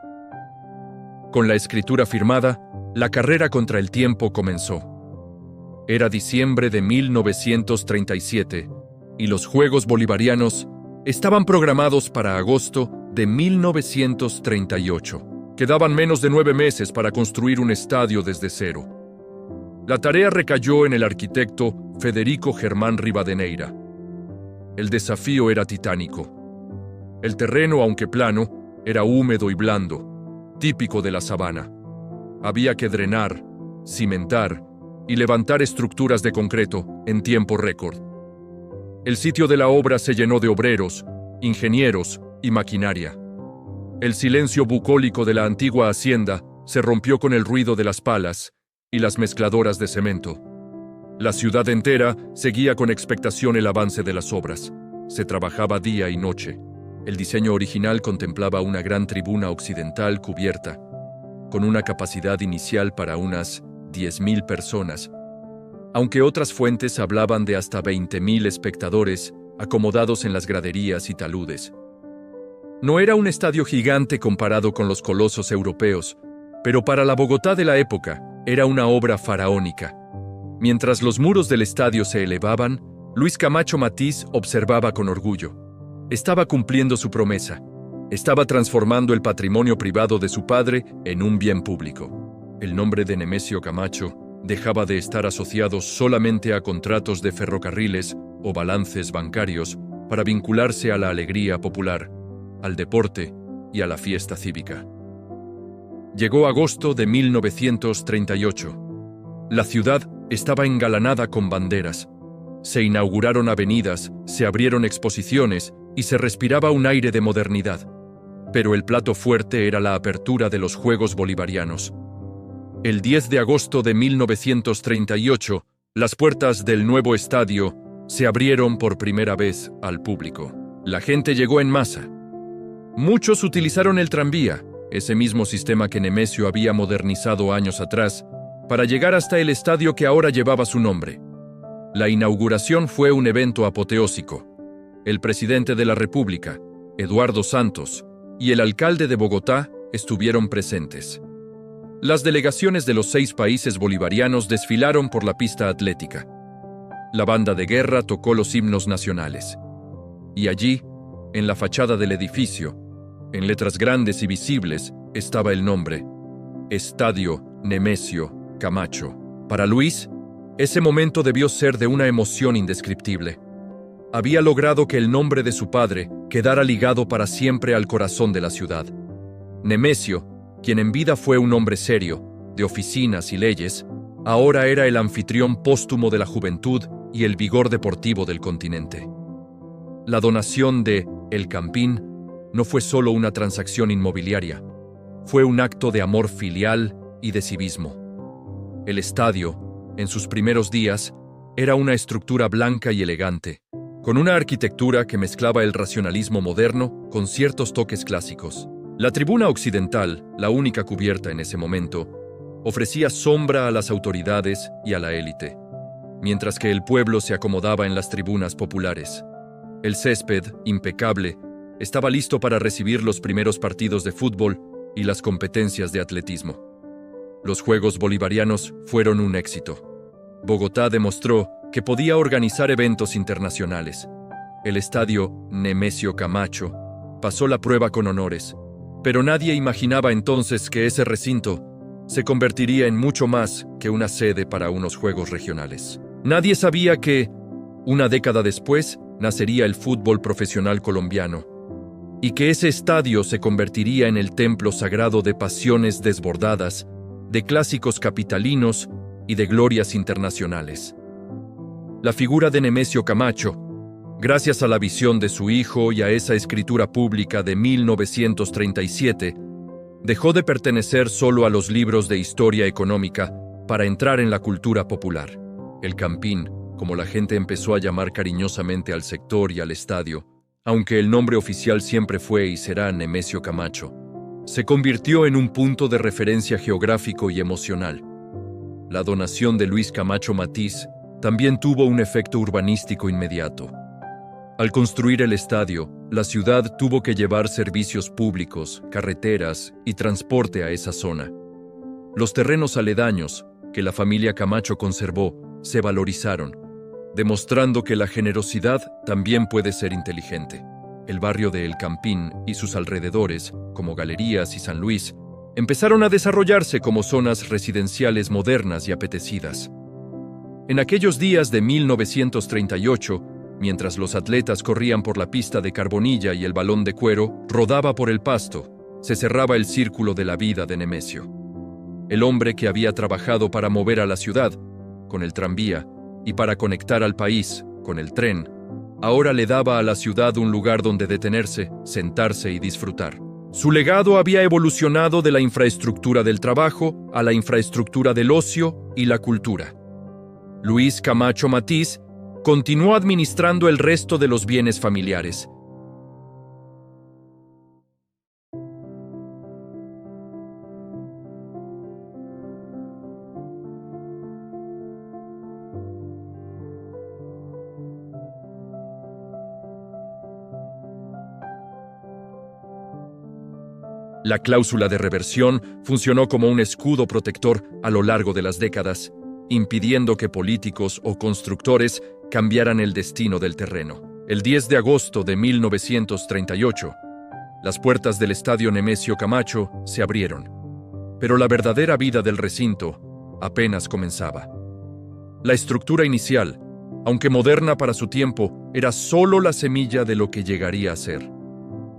[SPEAKER 1] Con la escritura firmada, la carrera contra el tiempo comenzó. Era diciembre de 1937 y los Juegos Bolivarianos estaban programados para agosto de 1938. Quedaban menos de 9 meses para construir un estadio desde cero. La tarea recayó en el arquitecto Federico Germán Rivadeneira. El desafío era titánico. El terreno, aunque plano, era húmedo y blando, típico de la sabana. Había que drenar, cimentar y levantar estructuras de concreto en tiempo récord. El sitio de la obra se llenó de obreros, ingenieros y maquinaria. El silencio bucólico de la antigua hacienda se rompió con el ruido de las palas y las mezcladoras de cemento. La ciudad entera seguía con expectación el avance de las obras. Se trabajaba día y noche. El diseño original contemplaba una gran tribuna occidental cubierta, con una capacidad inicial para unas 10,000 personas, aunque otras fuentes hablaban de hasta 20,000 espectadores acomodados en las graderías y taludes. No era un estadio gigante comparado con los colosos europeos, pero para la Bogotá de la época era una obra faraónica. Mientras los muros del estadio se elevaban, Luis Camacho Matiz observaba con orgullo. Estaba cumpliendo su promesa. Estaba transformando el patrimonio privado de su padre en un bien público. El nombre de Nemesio Camacho dejaba de estar asociado solamente a contratos de ferrocarriles o balances bancarios para vincularse a la alegría popular, al deporte y a la fiesta cívica. Llegó agosto de 1938. La ciudad estaba engalanada con banderas. Se inauguraron avenidas, se abrieron exposiciones y se respiraba un aire de modernidad. Pero el plato fuerte era la apertura de los Juegos Bolivarianos. El 10 de agosto de 1938, las puertas del nuevo estadio se abrieron por primera vez al público. La gente llegó en masa. Muchos utilizaron el tranvía, ese mismo sistema que Nemesio había modernizado años atrás, para llegar hasta el estadio que ahora llevaba su nombre. La inauguración fue un evento apoteósico. El presidente de la República, Eduardo Santos, y el alcalde de Bogotá estuvieron presentes. Las delegaciones de los 6 países bolivarianos desfilaron por la pista atlética. La banda de guerra tocó los himnos nacionales. Y allí, en la fachada del edificio, en letras grandes y visibles, estaba el nombre: Estadio Nemesio Camacho. Para Luis, ese momento debió ser de una emoción indescriptible. Había logrado que el nombre de su padre quedara ligado para siempre al corazón de la ciudad. Nemesio, quien en vida fue un hombre serio, de oficinas y leyes, ahora era el anfitrión póstumo de la juventud y el vigor deportivo del continente. La donación de El Campín no fue solo una transacción inmobiliaria, fue un acto de amor filial y de civismo. El estadio, en sus primeros días, era una estructura blanca y elegante, con una arquitectura que mezclaba el racionalismo moderno con ciertos toques clásicos. La tribuna occidental, la única cubierta en ese momento, ofrecía sombra a las autoridades y a la élite, mientras que el pueblo se acomodaba en las tribunas populares. El césped, impecable, estaba listo para recibir los primeros partidos de fútbol y las competencias de atletismo. Los Juegos Bolivarianos fueron un éxito. Bogotá demostró que podía organizar eventos internacionales. El estadio Nemesio Camacho pasó la prueba con honores, pero nadie imaginaba entonces que ese recinto se convertiría en mucho más que una sede para unos Juegos regionales. Nadie sabía que, una década después, nacería el fútbol profesional colombiano, y que ese estadio se convertiría en el templo sagrado de pasiones desbordadas, de clásicos capitalinos y de glorias internacionales. La figura de Nemesio Camacho, gracias a la visión de su hijo y a esa escritura pública de 1937, dejó de pertenecer solo a los libros de historia económica para entrar en la cultura popular. El Campín, como la gente empezó a llamar cariñosamente al sector y al estadio, aunque el nombre oficial siempre fue y será Nemesio Camacho, se convirtió en un punto de referencia geográfico y emocional. La donación de Luis Camacho Matiz también tuvo un efecto urbanístico inmediato. Al construir el estadio, la ciudad tuvo que llevar servicios públicos, carreteras y transporte a esa zona. Los terrenos aledaños, que la familia Camacho conservó, se valorizaron, demostrando que la generosidad también puede ser inteligente. El barrio de El Campín y sus alrededores, como Galerías y San Luis, empezaron a desarrollarse como zonas residenciales modernas y apetecidas. En aquellos días de 1938, mientras los atletas corrían por la pista de Carbonilla y el balón de cuero rodaba por el pasto, se cerraba el círculo de la vida de Nemesio. El hombre que había trabajado para mover a la ciudad, con el tranvía, y para conectar al país, con el tren, ahora le daba a la ciudad un lugar donde detenerse, sentarse y disfrutar. Su legado había evolucionado de la infraestructura del trabajo a la infraestructura del ocio y la cultura. Luis Camacho Matiz continuó administrando el resto de los bienes familiares. La cláusula de reversión funcionó como un escudo protector a lo largo de las décadas, impidiendo que políticos o constructores cambiaran el destino del terreno. El 10 de agosto de 1938, las puertas del estadio Nemesio Camacho se abrieron, pero la verdadera vida del recinto apenas comenzaba. La estructura inicial, aunque moderna para su tiempo, era solo la semilla de lo que llegaría a ser.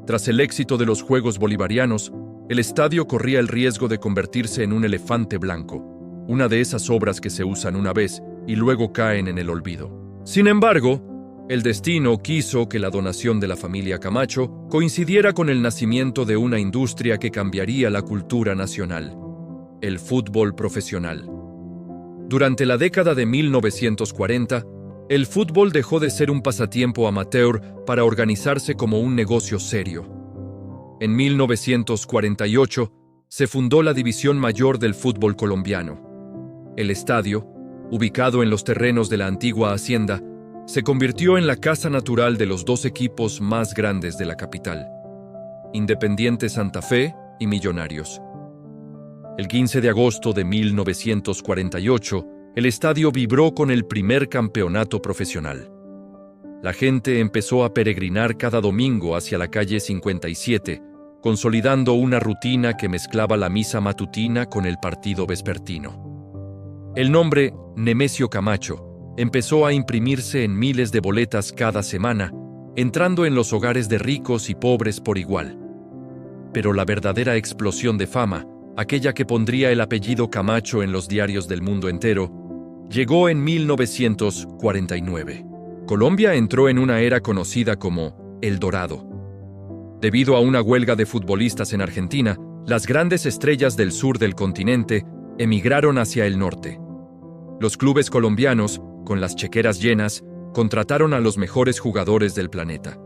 [SPEAKER 1] Tras el éxito de los Juegos Bolivarianos, el estadio corría el riesgo de convertirse en un elefante blanco, una de esas obras que se usan una vez y luego caen en el olvido. Sin embargo, el destino quiso que la donación de la familia Camacho coincidiera con el nacimiento de una industria que cambiaría la cultura nacional: el fútbol profesional. Durante la década de 1940, el fútbol dejó de ser un pasatiempo amateur para organizarse como un negocio serio. En 1948 se fundó la División Mayor del Fútbol Colombiano. El estadio, ubicado en los terrenos de la antigua hacienda, se convirtió en la casa natural de los dos equipos más grandes de la capital: Independiente Santa Fe y Millonarios. El 15 de agosto de 1948, el estadio vibró con el primer campeonato profesional. La gente empezó a peregrinar cada domingo hacia la calle 57, consolidando una rutina que mezclaba la misa matutina con el partido vespertino. El nombre Nemesio Camacho empezó a imprimirse en miles de boletas cada semana, entrando en los hogares de ricos y pobres por igual. Pero la verdadera explosión de fama, aquella que pondría el apellido Camacho en los diarios del mundo entero, llegó en 1949. Colombia entró en una era conocida como El Dorado. Debido a una huelga de futbolistas en Argentina, las grandes estrellas del sur del continente emigraron hacia el norte. Los clubes colombianos, con las chequeras llenas, contrataron a los mejores jugadores del planeta.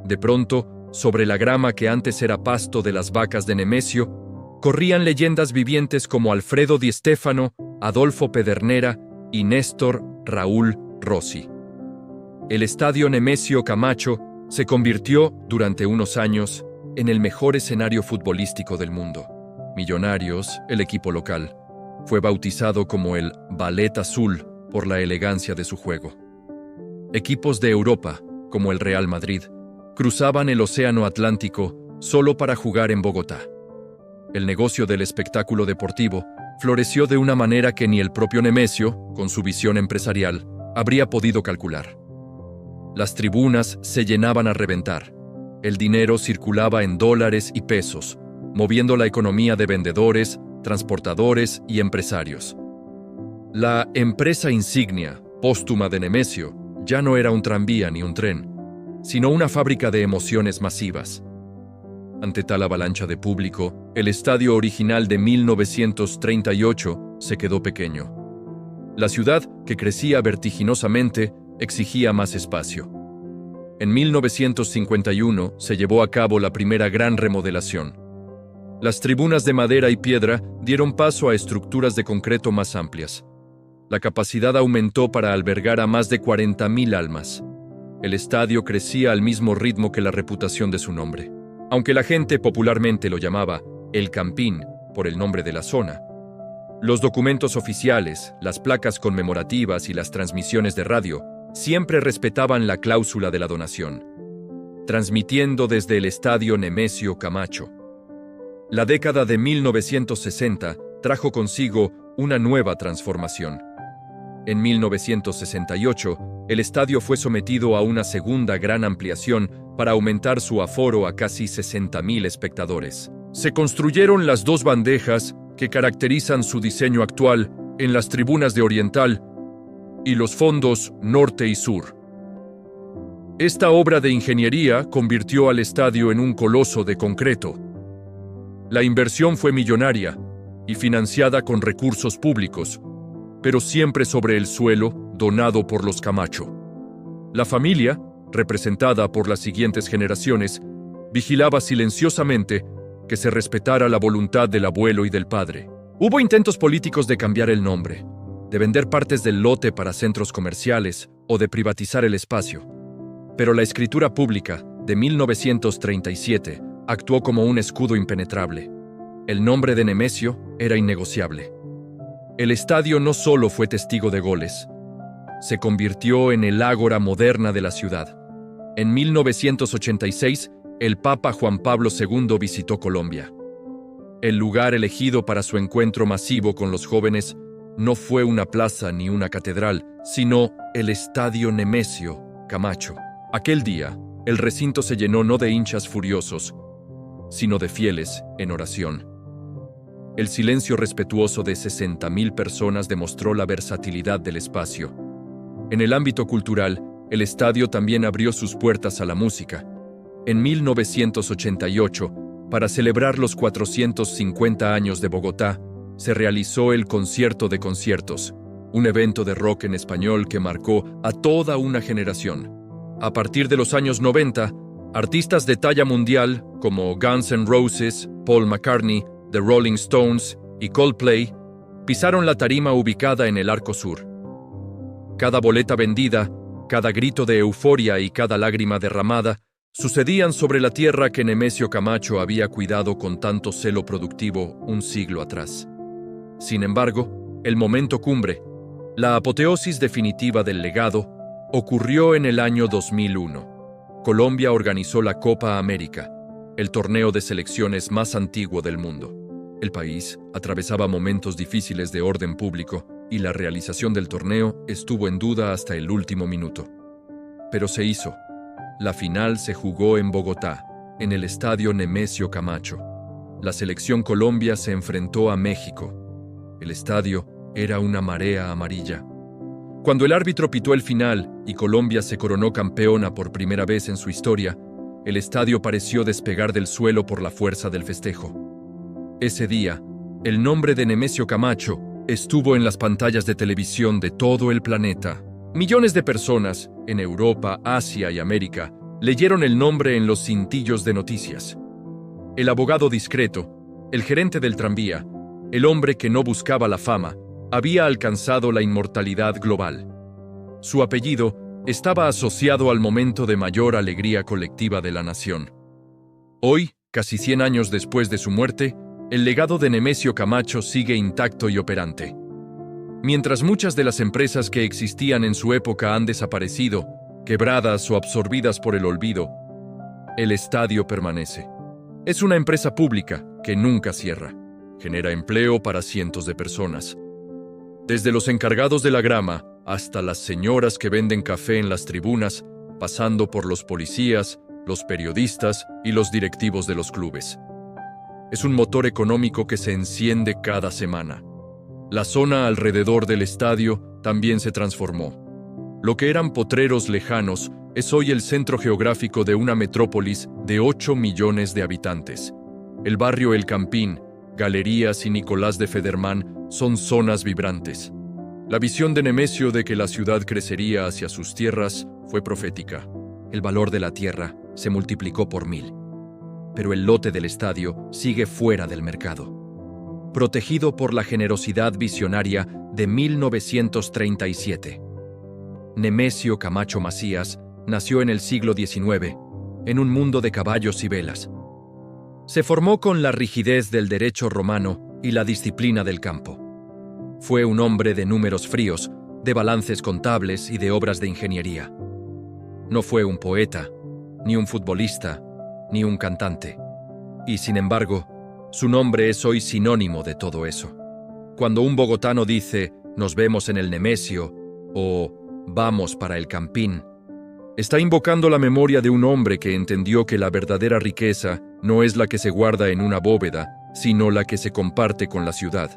[SPEAKER 1] De pronto, sobre la grama que antes era pasto de las vacas de Nemesio, corrían leyendas vivientes como Alfredo Di Stéfano, Adolfo Pedernera y Néstor Raúl Rossi. El estadio Nemesio Camacho se convirtió, durante unos años, en el mejor escenario futbolístico del mundo. Millonarios, el equipo local, fue bautizado como el Ballet Azul por la elegancia de su juego. Equipos de Europa, como el Real Madrid, cruzaban el Océano Atlántico solo para jugar en Bogotá. El negocio del espectáculo deportivo floreció de una manera que ni el propio Nemesio, con su visión empresarial, habría podido calcular. Las tribunas se llenaban a reventar. El dinero circulaba en dólares y pesos, moviendo la economía de vendedores, transportadores y empresarios. La empresa insignia, póstuma de Nemesio, ya no era un tranvía ni un tren, sino una fábrica de emociones masivas. Ante tal avalancha de público, el estadio original de 1938 se quedó pequeño. La ciudad, que crecía vertiginosamente, exigía más espacio. En 1951 se llevó a cabo la primera gran remodelación. Las tribunas de madera y piedra dieron paso a estructuras de concreto más amplias. La capacidad aumentó para albergar a más de 40.000 almas. El estadio crecía al mismo ritmo que la reputación de su nombre. Aunque la gente popularmente lo llamaba El Campín, por el nombre de la zona, los documentos oficiales, las placas conmemorativas y las transmisiones de radio siempre respetaban la cláusula de la donación, transmitiendo desde el estadio Nemesio Camacho. La década de 1960 trajo consigo una nueva transformación. En 1968, el estadio fue sometido a una segunda gran ampliación para aumentar su aforo a casi 60.000 espectadores. Se construyeron las dos bandejas que caracterizan su diseño actual en las tribunas de Oriental y los fondos norte y sur. Esta obra de ingeniería convirtió al estadio en un coloso de concreto. La inversión fue millonaria y financiada con recursos públicos, pero siempre sobre el suelo donado por los Camacho. La familia, representada por las siguientes generaciones, vigilaba silenciosamente que se respetara la voluntad del abuelo y del padre. Hubo intentos políticos de cambiar el nombre, de vender partes del lote para centros comerciales o de privatizar el espacio. Pero la escritura pública de 1937 actuó como un escudo impenetrable. El nombre de Nemesio era innegociable. El estadio no solo fue testigo de goles, se convirtió en el ágora moderna de la ciudad. En 1986, el Papa Juan Pablo II visitó Colombia. El lugar elegido para su encuentro masivo con los jóvenes no fue una plaza ni una catedral, sino el Estadio Nemesio Camacho. Aquel día, el recinto se llenó no de hinchas furiosos, sino de fieles en oración. El silencio respetuoso de 60.000 personas demostró la versatilidad del espacio. En el ámbito cultural, el estadio también abrió sus puertas a la música. En 1988, para celebrar los 450 años de Bogotá, se realizó el Concierto de Conciertos, un evento de rock en español que marcó a toda una generación. A partir de los años 90, artistas de talla mundial como Guns N' Roses, Paul McCartney, The Rolling Stones y Coldplay pisaron la tarima ubicada en el Arco Sur. Cada boleta vendida, cada grito de euforia y cada lágrima derramada sucedían sobre la tierra que Nemesio Camacho había cuidado con tanto celo productivo un siglo atrás. Sin embargo, el momento cumbre, la apoteosis definitiva del legado, ocurrió en el año 2001. Colombia organizó la Copa América, el torneo de selecciones más antiguo del mundo. El país atravesaba momentos difíciles de orden público y la realización del torneo estuvo en duda hasta el último minuto. Pero se hizo. La final se jugó en Bogotá, en el estadio Nemesio Camacho. La selección Colombia se enfrentó a México. El estadio era una marea amarilla. Cuando el árbitro pitó el final y Colombia se coronó campeona por primera vez en su historia, el estadio pareció despegar del suelo por la fuerza del festejo. Ese día, el nombre de Nemesio Camacho estuvo en las pantallas de televisión de todo el planeta. Millones de personas, en Europa, Asia y América, leyeron el nombre en los cintillos de noticias. El abogado discreto, el gerente del tranvía, el hombre que no buscaba la fama, había alcanzado la inmortalidad global. Su apellido estaba asociado al momento de mayor alegría colectiva de la nación. Hoy, casi 100 años después de su muerte, el legado de Nemesio Camacho sigue intacto y operante. Mientras muchas de las empresas que existían en su época han desaparecido, quebradas o absorbidas por el olvido, el estadio permanece. Es una empresa pública que nunca cierra. Genera empleo para cientos de personas. Desde los encargados de la grama hasta las señoras que venden café en las tribunas, pasando por los policías, los periodistas y los directivos de los clubes. Es un motor económico que se enciende cada semana. La zona alrededor del estadio también se transformó. Lo que eran potreros lejanos es hoy el centro geográfico de una metrópolis de 8 millones de habitantes. El barrio El Campín, Galerías y Nicolás de Federman son zonas vibrantes. La visión de Nemesio de que la ciudad crecería hacia sus tierras fue profética. El valor de la tierra se multiplicó por 1000. Pero el lote del estadio sigue fuera del mercado. Protegido por la generosidad visionaria de 1937. Nemesio Camacho Macías nació en el siglo XIX, en un mundo de caballos y velas. Se formó con la rigidez del derecho romano y la disciplina del campo. Fue un hombre de números fríos, de balances contables y de obras de ingeniería. No fue un poeta, ni un futbolista, ni un cantante. Y sin embargo, su nombre es hoy sinónimo de todo eso. Cuando un bogotano dice «nos vemos en el Nemesio» o «vamos para el Campín», está invocando la memoria de un hombre que entendió que la verdadera riqueza no es la que se guarda en una bóveda, sino la que se comparte con la ciudad.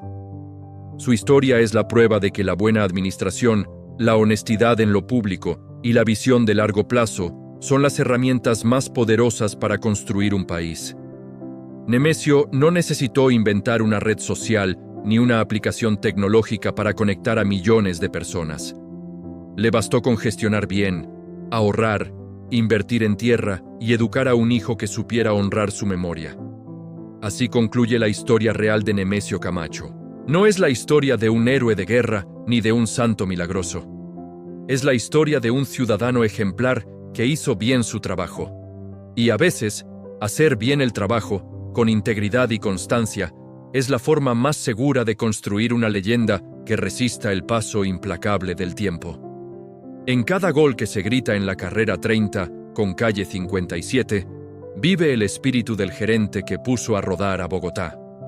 [SPEAKER 1] Su historia es la prueba de que la buena administración, la honestidad en lo público y la visión de largo plazo son las herramientas más poderosas para construir un país. Nemesio no necesitó inventar una red social ni una aplicación tecnológica para conectar a millones de personas. Le bastó con gestionar bien, ahorrar, invertir en tierra y educar a un hijo que supiera honrar su memoria. Así concluye la historia real de Nemesio Camacho. No es la historia de un héroe de guerra ni de un santo milagroso. Es la historia de un ciudadano ejemplar que hizo bien su trabajo. Y a veces, hacer bien el trabajo, con integridad y constancia, es la forma más segura de construir una leyenda que resista el paso implacable del tiempo. En cada gol que se grita en la carrera 30, con calle 57, vive el espíritu del gerente que puso a rodar a Bogotá.